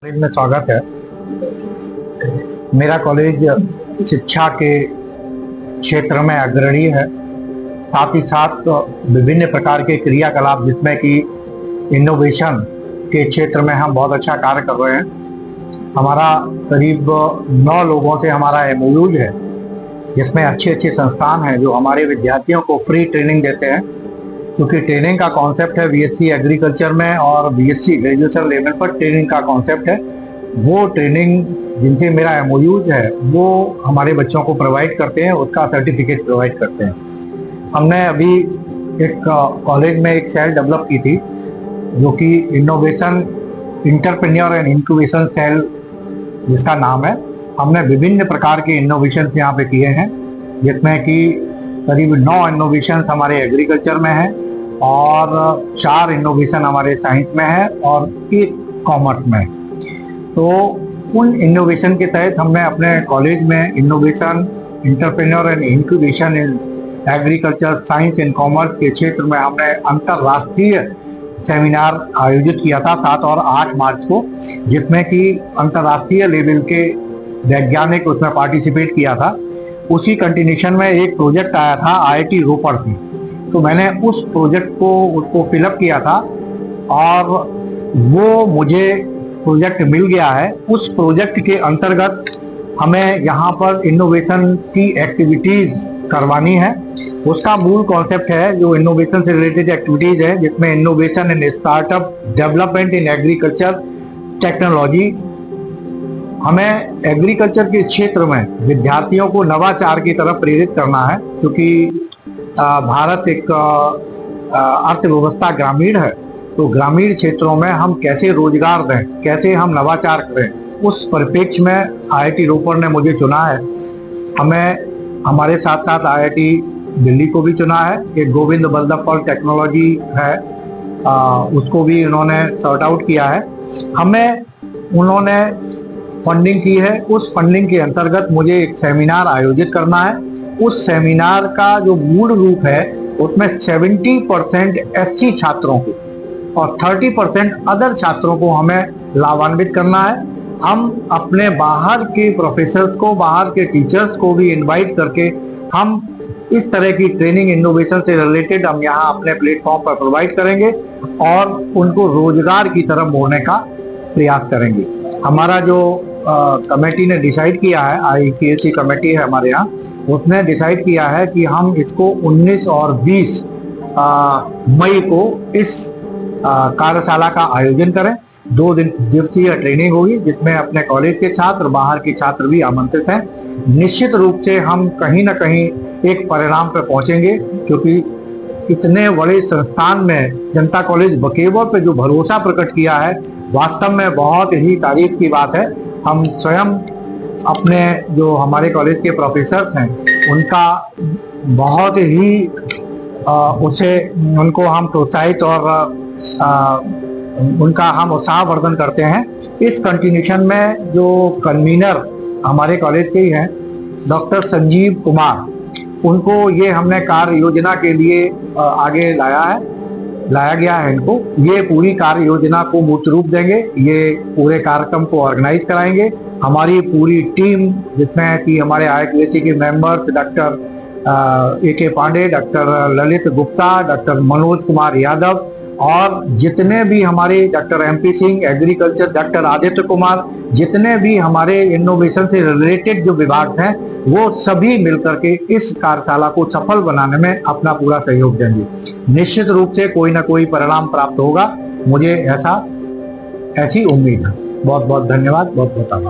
College में स्वागत है। मेरा कॉलेज शिक्षा के क्षेत्र में अग्रणी है, साथ ही साथ विभिन्न प्रकार के क्रियाकलाप जिसमें कि इनोवेशन के क्षेत्र में हम बहुत अच्छा कार्य कर रहे हैं। हमारा करीब 9 लोगों से हमारा एमओयू है, जिसमें अच्छे अच्छे संस्थान हैं जो हमारे विद्यार्थियों को फ्री ट्रेनिंग देते हैं। क्योंकि ट्रेनिंग का कॉन्सेप्ट है बीएससी एग्रीकल्चर में और बीएससी ग्रेजुएशन लेवल पर ट्रेनिंग का कॉन्सेप्ट है। वो ट्रेनिंग जिनसे मेरा एमओयूज है वो हमारे बच्चों को प्रोवाइड करते हैं, उसका सर्टिफिकेट प्रोवाइड करते हैं। हमने अभी एक कॉलेज में एक सेल डेवलप की थी जो कि innovation entrepreneur and incubation cell जिसका नाम है। हमने विभिन्न प्रकार के इनोवेशन यहाँ पे किए हैं, जिसमें कि करीब 9 इनोवेशन हमारे एग्रीकल्चर में है और 4 इनोवेशन हमारे साइंस में है और 1 कॉमर्स में। तो उन इनोवेशन के तहत हमने अपने कॉलेज में innovation entrepreneur and incubation in agriculture science and commerce के क्षेत्र में हमने अंतर्राष्ट्रीय सेमिनार आयोजित किया था 7 और 8 मार्च को, जिसमें कि अंतर्राष्ट्रीय लेवल के वैज्ञानिक उसमें पार्टिसिपेट किया था। उसी कंटिन्यूशन में एक प्रोजेक्ट आया था आईआईटी रोपड़ से, तो मैंने उस प्रोजेक्ट को उसको फिलअप किया था और वो मुझे प्रोजेक्ट मिल गया है। उस प्रोजेक्ट के अंतर्गत हमें यहाँ पर इनोवेशन की एक्टिविटीज करवानी है। उसका मूल कॉन्सेप्ट है जो इनोवेशन से रिलेटेड एक्टिविटीज है, जिसमें innovation in startup development in agriculture technology. हमें एग्रीकल्चर के क्षेत्र में विद्यार्थियों को नवाचार की तरफ प्रेरित करना है, क्योंकि भारत एक अर्थव्यवस्था ग्रामीण है। तो ग्रामीण क्षेत्रों में हम कैसे रोजगार दें, कैसे हम नवाचार करें, उस परिप्रेक्ष्य में आईआईटी रोपड़ ने मुझे चुना है। हमें हमारे साथ साथ आईआईटी दिल्ली को भी चुना है। एक गोविंद बल्लभ पंत टेक्नोलॉजी है, उसको भी उन्होंने सॉर्ट आउट किया है। हमें उन्होंने फंडिंग की है। उस फंडिंग के अंतर्गत मुझे एक सेमिनार आयोजित करना है। उस सेमिनार का जो मूल रूप है उसमें 70% एससी छात्रों को और 30% अदर छात्रों को हमें लाभान्वित करना है। हम अपने बाहर के प्रोफेसर्स को, बाहर के टीचर्स को भी इनवाइट करके हम इस तरह की ट्रेनिंग इनोवेशन से रिलेटेड हम यहाँ अपने प्लेटफॉर्म पर प्रोवाइड करेंगे और उनको रोजगार की तरफ मोड़ने का प्रयास करेंगे। हमारा जो कमेटी ने डिसाइड किया है, आईपीएससी कमेटी है हमारे यहाँ, उसने डिसाइड किया है कि हम इसको 19 और 20 मई को इस कार्यशाला का आयोजन करें। 2 दिवसीय ट्रेनिंग होगी, जिसमें अपने कॉलेज के छात्र, बाहर के छात्र भी आमंत्रित हैं। निश्चित रूप से हम कहीं ना कहीं एक परिणाम पर पहुंचेंगे, क्योंकि इतने बड़े संस्थान में जनता कॉलेज बकेवर पे जो भरोसा प्रकट किया है, वास्तव में बहुत ही तारीफ की बात है। हम स्वयं अपने जो हमारे कॉलेज के प्रोफेसर हैं उनका बहुत ही उनको हम प्रोत्साहित और उनका हम उत्साहवर्धन करते हैं। इस कंटिन्यूशन में जो कन्वीनर हमारे कॉलेज के ही हैं डॉक्टर संजीव कुमार, उनको ये हमने कार्य योजना के लिए आगे लाया गया है। इनको ये पूरी कार्य योजना को मूर्त रूप देंगे, ये पूरे कार्यक्रम को ऑर्गेनाइज कराएंगे। हमारी पूरी टीम, जिसमें कि हमारे आईआईटी के members doctor A K. Pandey, doctor Lalit Gupta, doctor Manoj Kumar Yadav और जितने भी हमारे doctor MP Singh agriculture, doctor Aditya Kumar, जितने भी हमारे इनोवेशन से रिलेटेड जो विभाग हैं, वो सभी मिलकर के इस कार्यशाला को सफल बनाने में अपना पूरा सहयोग देंगे। निश्चित रूप से कोई ना कोई परिणाम प्राप्त होगा, मुझे ऐसी उम्मीद है। बहुत बहुत धन्यवाद, बहुत बहुत आभार।